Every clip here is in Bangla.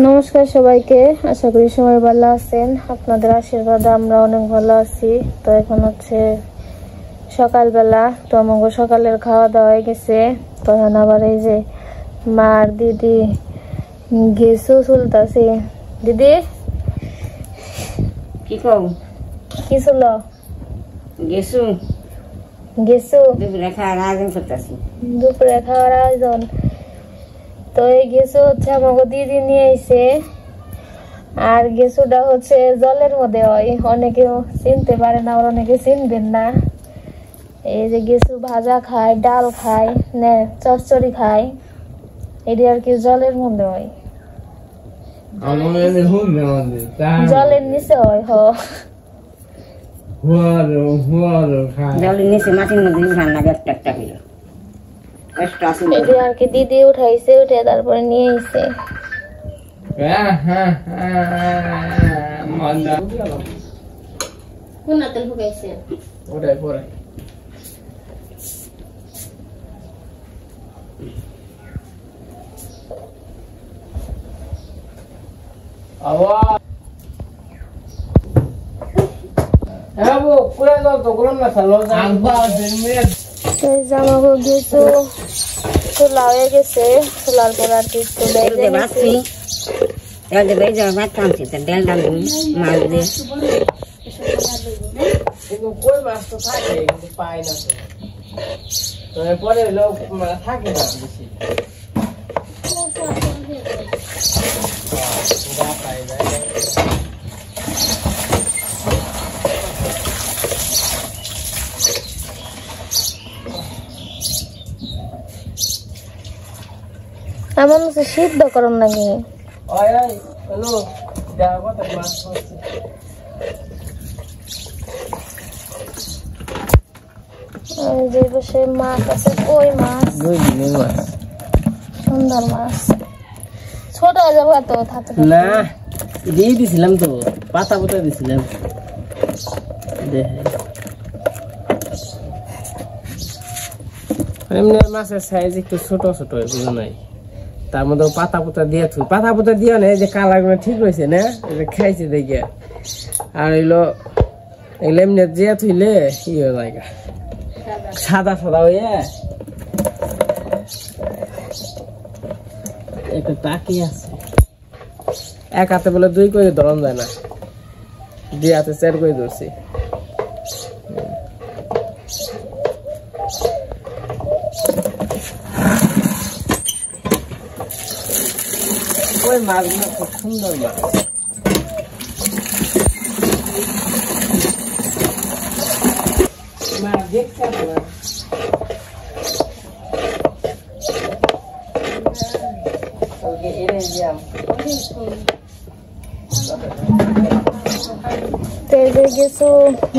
নমস্কার সবাইকে, আশা করি সবাই ভালো আছেন। আপনাদের আশীর্বাদে আমরা অনেক ভালো আছি। তো এখন হচ্ছে সকালবেলা, তো আমাকে সকালের খাওয়া দাওয়া হয়ে গেছে। তখন আবার এই যে মার দিদি গেছু চলতেছে। দিদি কি কও? কি চল? গেছু গেছু দুপুরে খাওয়ার আয়োজন করতেছি। দুপুরে খাওয়ার আয়োজন। তো এই গেছু হচ্ছে আমাকে দিদি নিয়ে আইছে। আর গেছুটা হচ্ছে জলের মধ্যে হয়, অনেকে চিনতে পারে না, আবার অনেকে চিনবেন না। এই যে গেছু ভাজা খায়, ডাল খায়, চচ্চড়ি খায়, এটি আর কি জলের মধ্যে হয়, জলের নিচে হয়। জলের নিচে মাটির মধ্যে রান্না একটা একটা হইলো। এটি আর কি দিদি উঠাইছে, উঠে তারপরে নিয়ে আইছে। জামাগো গেছো চুলা হয়ে গেছে, চুলার পর আর কি কই মাছ তো থাকে কিন্তু পাই না, তো পরে লোক থাকে না বেশি। এমন হচ্ছে সিদ্ধ করুন নাকি? যে বসে মাছ আছে, কই মাছ, সুন্দর মাছ। ছোট হয়ে যাবো তো থাকতে না, দিয়ে দিছিলাম তো, পাতা পাতা দিছিলাম। এমনি মাছের সাইজ একটু ছোট ছোট, এগুলো নাই। তার মধ্যে পাতা পোতা দিয়ে থুই, পাতা পোতা দিয়ে না, এই যে কালার গুলো ঠিক হয়েছে না, খাইছে দেখে। আর এগুলো এমনি দিয়ে থুইলে কি হয়ে যায়, সাদা সাদা হয়ে একটা টাকি আছে। এক হাতে বলে দুই করে ধরন যায় না, দুই হাতে 4 করে ধরছি। ওই মাছগুলো খুব সুন্দর মাছ। দেখতে গেছো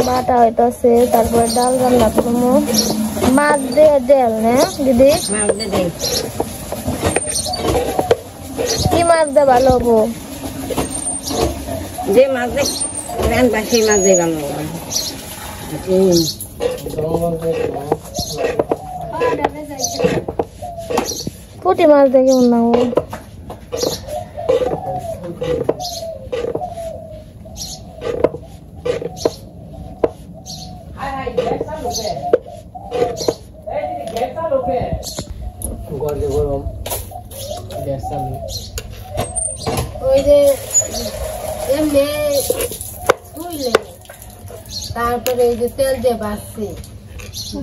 বাটা হইতাছে, তারপরে ডাল রান্না করবো। মাছ দিয়ে ডাল না দিদি? কি মাছ দিয়ে ভালো হবো? যে মাছ রান্না সেই মাছ দিয়ে ভালো হবে। পুঁটি মাছ দিয়ে কেমন না? ওই যে এমনি ধুইলে তারপরে এই যে তেল দিয়ে বাঁচছে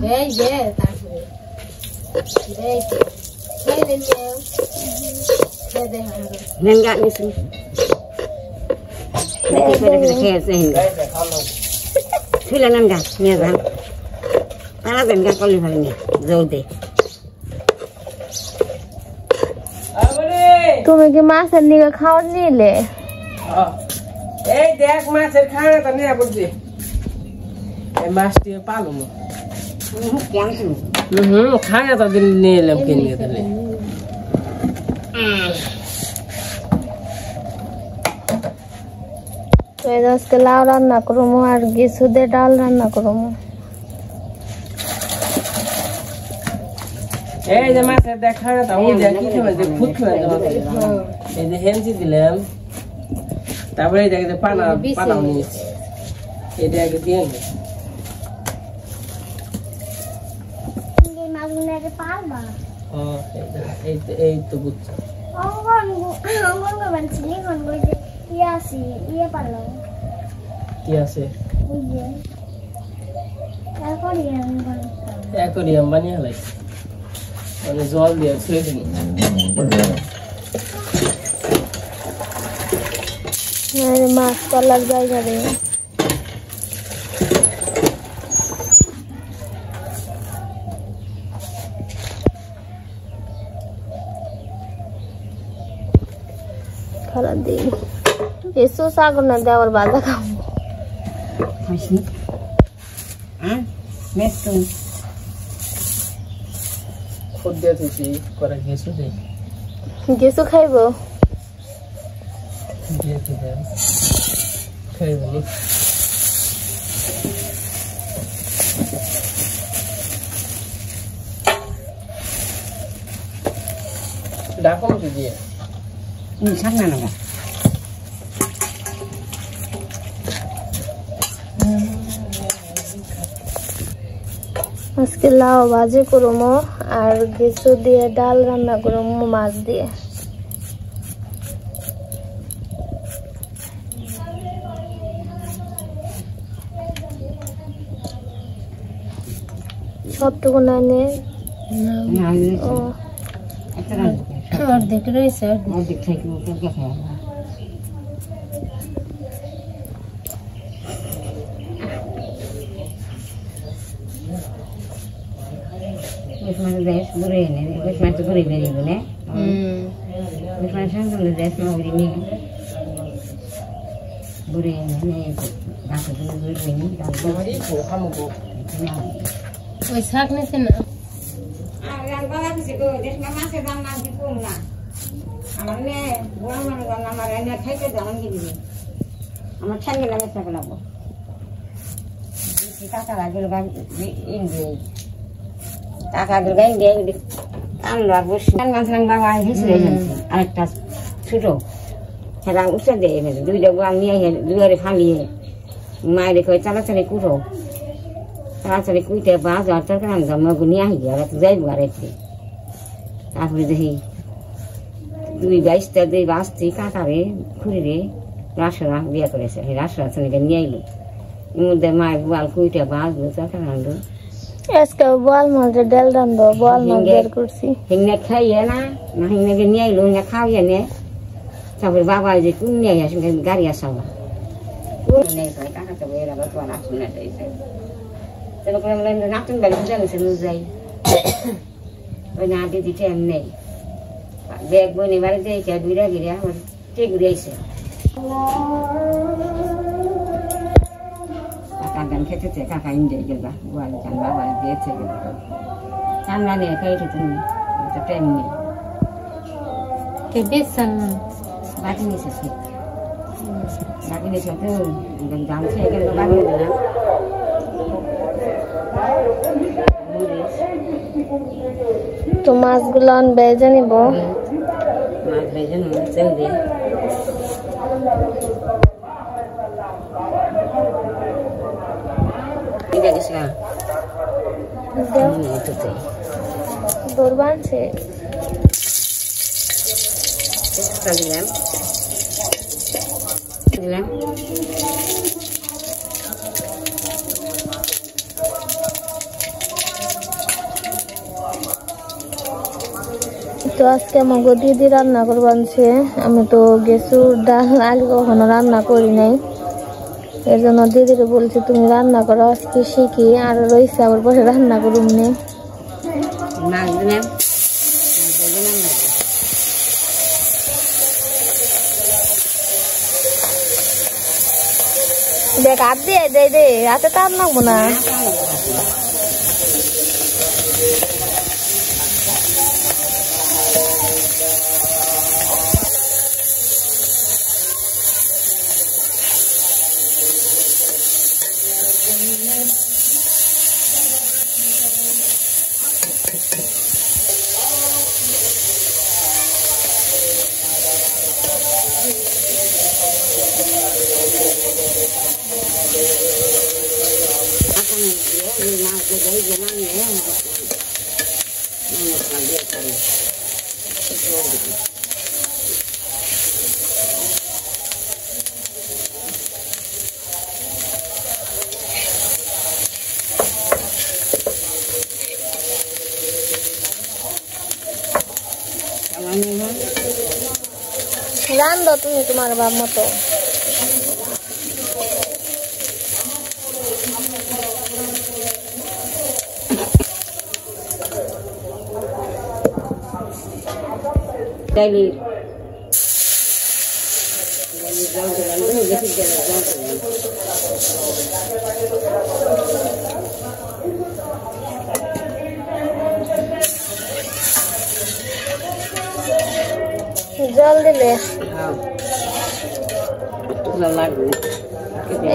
দেয় যে, তারপরে তুমি কি মাছের নিয়ে খাওয়া নিলে? এই দেখ মাছের খাওয়াটা নিয়ে বলছি, মাছটি পালো খাওয়া তো দিন নিয়ে এলাম, কিনে দিলে। আজকে লাউ রান্না করবো আর কিছু দিয়ে ডাল রান্না করবো। এই যে মাছের দেখা না, কি খুঁত এই যে হেলজি দিলাম, তারপরে এই দেখে পানাও নিয়েছি, এটা আগে দিয়ে নি। এই তো বুঝছো কি আছে, অ্যাকোয়ারিয়াম বানিয়ে ফেলাইছি, মানে জল দিয়ে ছুঁয়ে দিই। মাছ পালার জায়গা রে, খারাপ দিন এসো সাগর না দেওয়ার বাধা খাবো খুদ দিয়ে দিচ্ছি করে গেছো দে গেছো খাইব দিয়ে দিবেন খাইবনি ডাকো না দিয়ে সামনে না আজকে লাউ ভাজি করবো আর কিছু দিয়ে ডাল রান্না করবো মাছ দিয়ে। সবটুকু না নিয়ে অর্ধেক রয়েছে, অর্ধেক থেকে ঘুরে এনে মাছ ঘুরে বেরিয়ে না দেশ মগরি নিয়ে ঘুরে এনে ওই শাক নিতে না আমার মেয়ে বুড়া মানুষ আমার এনে খাইতে দাম কিনবি আমার ঠান্ডা লাগে টাকা লাগবো টাকা লাগলো টাকা দুর্গা ইন্ডিয়া আমরা বাবা হিসেবে আরেকটা ছোট সেটা উৎসব দিয়ে দুইটা গোয়াল নিয়ে দুয়ারে ফালিয়ে মায়ের কয়ে চালাচালি কুটো চালাচালি কুইতে বাজ আর তরকার আনতাম মগু নিয়ে আসি আর যাইব আর একটু তারপরে দেখি দুই বাইশটা দুই বাঁচতি কাকারে খুঁড়িরে রাসরা বিয়ে করেছে সেই রাসরা ছেলেকে নিয়ে আইলো এর মধ্যে মায়ের গোয়াল কুইটা বাজলো তরকার আনলো আজকে বোয়াল মাছের ডাল রান্ধবো, বোয়াল মাছ বের করছি। হিংনে খাইয়ে না হিংনাকে নিয়ে আইলো হিংনা খাওয়াইয়ে নে তারপরে বাবা যে কোন নিয়ে আসে গাড়ি আসাবা কোন নেই কাকা তো এরা তো আর আসুন না তবে করে আমরা নাতুন বাড়ি বুঝা গেছে যাই ওই না দিদি টাইম নেই ব্যাগ বই বাড়িতে এসে ঘুরে ঘিরে আমার ঠিক ঘুরে আইসে কাকান খেতেছে কাকা ইন্ডিয়া গেল গোয়াল চান বাবা দিয়েছে ঠান্ডা নেই খাইতে তুমি তো টাইম নেই কে বেসান বাকি নিয়েছে বাকি নিয়েছে তো দাম খেয়ে গেল বাকি দিলাম তো মাছগুলো আনবে জানিব মাছ ভেজে তেল দিয়ে দৌড় বানছে দিলাম দিলাম তো আজকে আমাকে দিদি রান্না করবানছে, আমি তো গেছুর ডাল আগে কখনো রান্না করি নাই, এর জন্য দিদিরে বলছি তুমি রান্না করো, আজকে শিখি আর রয়েছে আবার বসে রান্না করুন নে। দেখ হাত দিয়ে দে দে হাতে টান লাগবো না। রান্ধো তুমি তোমার ভাব মতো। Daily. জল দিলে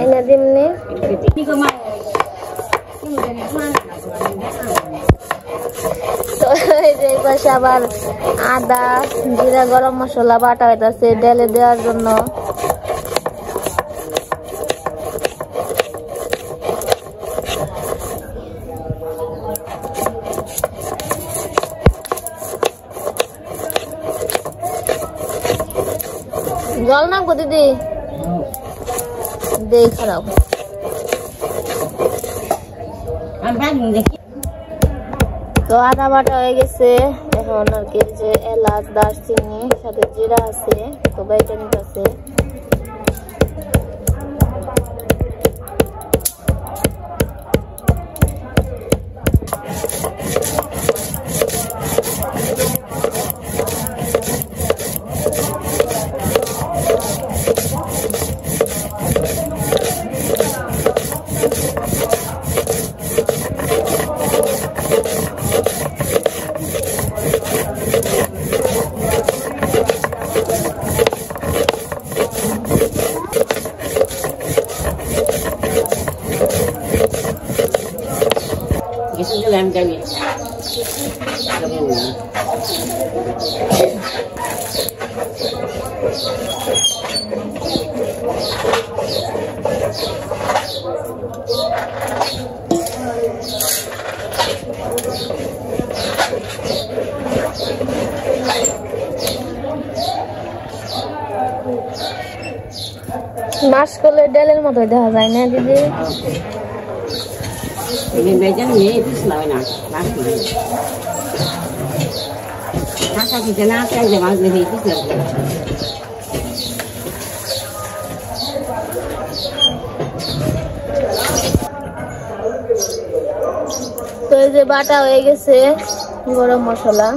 এনে দিমনি। তো এই যে পাশে আবার আদা জিরা গরম মশলা বাটা হইতাছে ডালে দেওয়ার জন্য। জল নামবো দিদি, দেই খারাপ। তো আদা বাটা হয়ে গেছে, এখন আর কি যে এলাচ দারচিনি সাথে জিরা আছে তো বাইটা নিতেছে। Làm cho gì? মাসকলের ডালের মতো দেখা যায় না দিদি? Mình về chân nhé, thích lợi nào, bác này. Bác sao thì cho nó cái giờ bao giờ thì thích lợi. তো এই যে বাটা হয়ে গেছে গরম মশলা।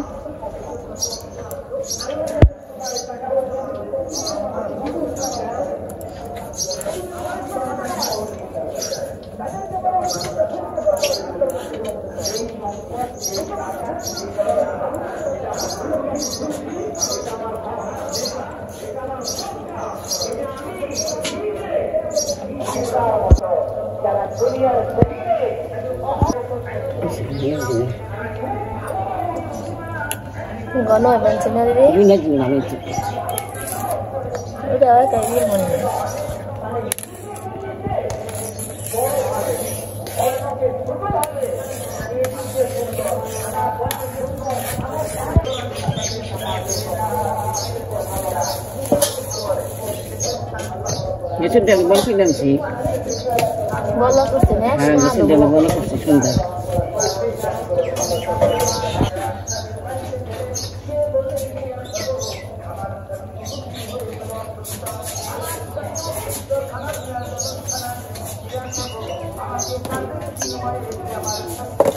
Gak no bensin dari Ini juga nanti. udah kayak gini. Ya sudah boleh sih. Boleh kursi ya. Ya sudah boleh kursi sudah.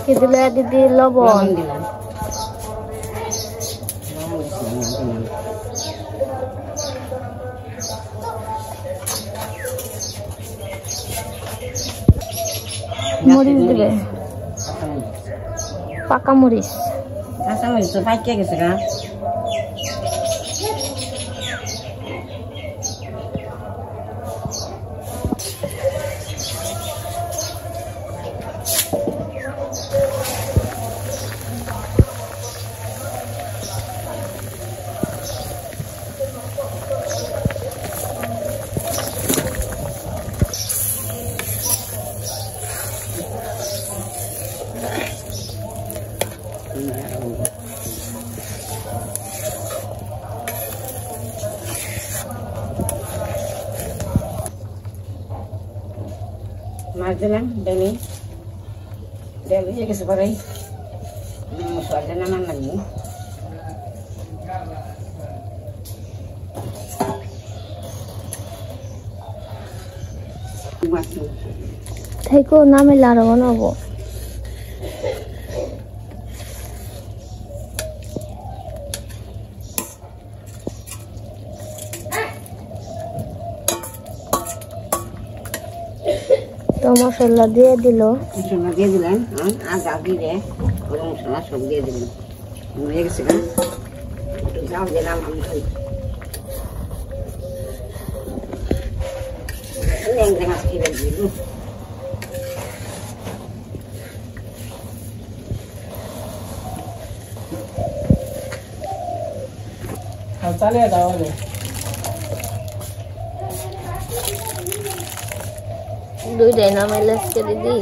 Kita lihat di lobon. Muris dulu. Pakai muris. Rasa muris tu pakai gitu kan? Majalah Deli je ke sebarai musuh ada nama lagi থাইকো নামে আরো বানাবো। তো মশলা দিয়ে দিল, মশলা দিয়ে দিলাম, আদা দিয়ে গরম মশলা সব দিয়ে দিলাম, হয়ে গেছে না, একটু জাল দিলাম আমি চালিয়ে দাও। দুইটাই নামাইলে করে দিই।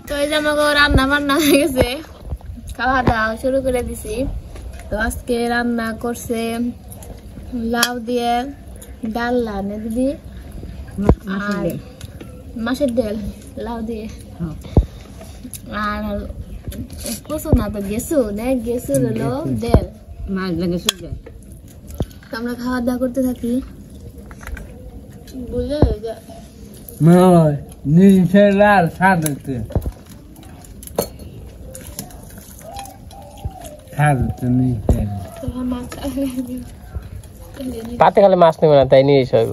তো এই যে আমাকে রান্না বান্না হয়ে গেছে, খাওয়া দাওয়া শুরু করে দিছি। তো আজকে রান্না করছে লাউ দিয়ে ডালনা নে দিদি, আর মাছের ডাল লাউ দিয়ে, আর কচু না তো গেছু না, গেছু হলো ডাল মাছ লাগে শুধু। তো আমরা খাওয়া দাওয়া করতে থাকি। বুঝলে নিজের স্বাদ হচ্ছে, পাতে খালে মাছ নেবে না, তাই নিয়ে এসে হইব।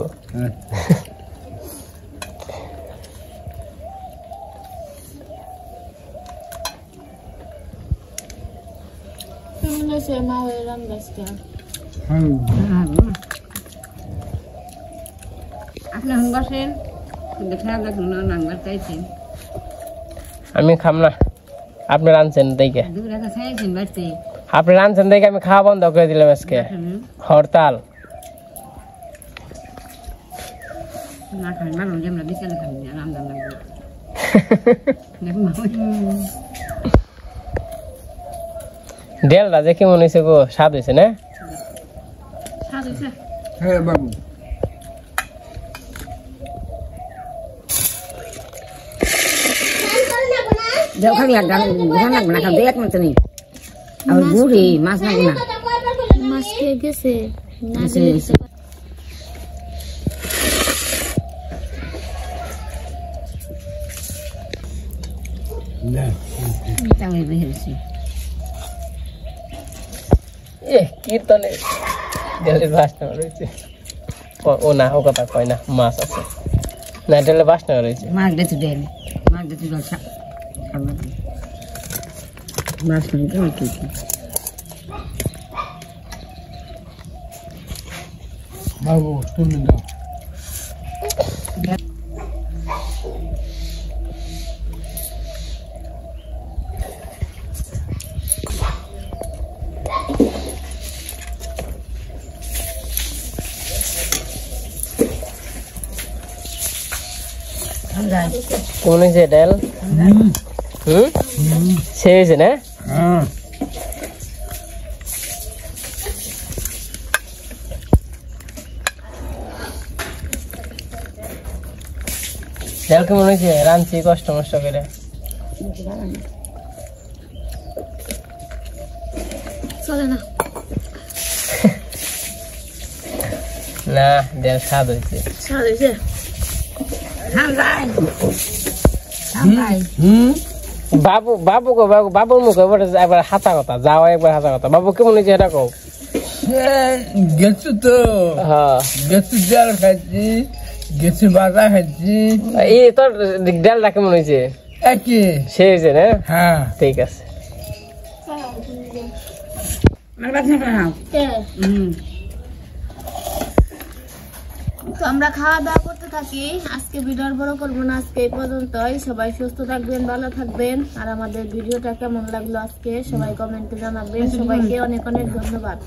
আমি খাম না, আপনি রাঁধছেন দেখে, আপনি রাঁধছেন দেখে আমি খাওয়া বন্ধ করে দিলাম আজকে, হরতাল। ডেলটা যে কেমন হয়েছে গো, স্বাদ হয়েছে না? হ্যাঁ বাবু, খালি লাগবে না, খালি এক মতো নেই, আর বুড়ি মাছ লাগবে না, মাছ খেয়ে গেছে কীর্তনে ডেলের বাসনা রয়েছে। ও না, ও কথা কয় না, মাছ আছে না, ডেলের বাসনা রয়েছে। মাছ বেঁচে দেন, মাছ বেঁচে জল মাছ নেই কেমন কি বাবু তুমি দাও। কোন হয়েছে ডাল? সে হয়েছে না? ডাল কেমন হয়েছে? রাঁধছি কষ্ট মষ্ট করে, চলে না না, ডাল স্বাদ হয়েছে, স্বাদ হয়েছে। বাবু বাবু গো, বাবুর মুখে একবার হাতা কথা যাও, একবার হাতা কথা। বাবু কেমন হয়েছে এটা কও? গেছু তো, গেছু ডাল খাইছি, গেছু বাজা খাইছি। এই তোর ডালটা কেমন হয়েছে? একই সে হয়েছে না? হ্যাঁ ঠিক আছে। তো আমরা খাওয়া দাওয়া করতে থাকি। আজকে ভিডিও বড় করবো না, আজকে এই পর্যন্তই। সবাই সুস্থ থাকবেন, ভালো থাকবেন, আর আমাদের ভিডিওটা কেমন লাগলো আজকে সবাই কমেন্টে জানাবেন। সবাইকে অনেক অনেক ধন্যবাদ।